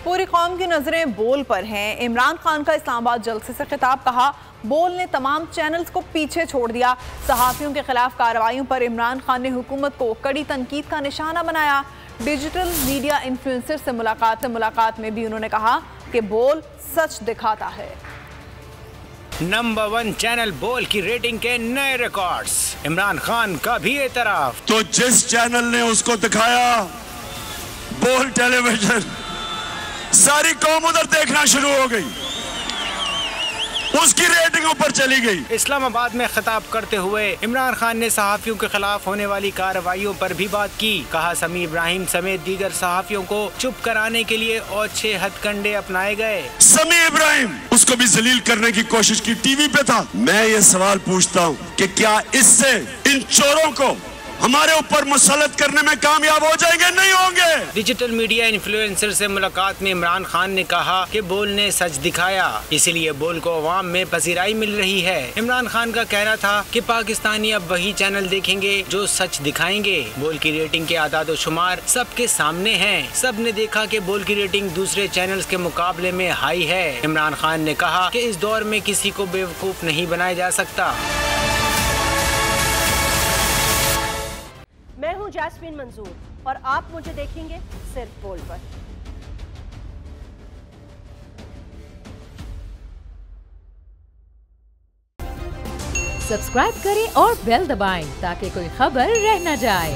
पूरी कौम की नजरें बोल पर हैं। इमरान खान का इस्लामाबाद जलसे से खिताब, कहा बोल ने तमाम चैनल्स को पीछे छोड़ दिया। सहाफियों के खिलाफ कार्रवाइयों पर इमरान खान ने हुकूमत को कड़ी तनकीद का निशाना बनाया। डिजिटल मीडिया इन्फ्लुएंसर से मुलाकात में भी उन्होंने कहा कि बोल सच दिखाता है। नंबर 1 चैनल बोल की रेटिंग के नए रिकॉर्ड्स, इमरान खान का भी एतराफ। तो जिस चैनल ने उसको दिखाया बोल टेलीविजन, सारी कौम उधर देखना शुरू हो गई, उसकी रेटिंग ऊपर चली गई। इस्लामाबाद में खिताब करते हुए इमरान खान ने सहाफियों के खिलाफ होने वाली कार्रवाइयों पर भी बात की। कहा समी इब्राहिम समेत दीगर सहाफियों को चुप कराने के लिए और 6 हथकंडे अपनाए गए। समी इब्राहिम उसको भी जलील करने की कोशिश की, टीवी पे था। मैं ये सवाल पूछता हूँ कि क्या इससे इन चोरों को हमारे ऊपर मुसल्लत करने में कामयाब हो जाएंगे? नहीं होंगे। डिजिटल मीडिया इन्फ्लुएंसर से मुलाकात में इमरान खान ने कहा कि बोल ने सच दिखाया, इसीलिए बोल को अवाम में पसीराई मिल रही है। इमरान खान का कहना था कि पाकिस्तानी अब वही चैनल देखेंगे जो सच दिखाएंगे। बोल की रेटिंग के आदाद शुमार सबके सामने हैं। सब ने देखा कि बोल की रेटिंग दूसरे चैनल्स के मुकाबले में हाई है। इमरान खान ने कहा कि इस दौर में किसी को बेवकूफ नहीं बनाया जा सकता। मैं हूं जैस्मीन मंजूर और आप मुझे देखेंगे सिर्फ बोल पर। सब्सक्राइब करें और बेल दबाएं ताकि कोई खबर रह न जाए।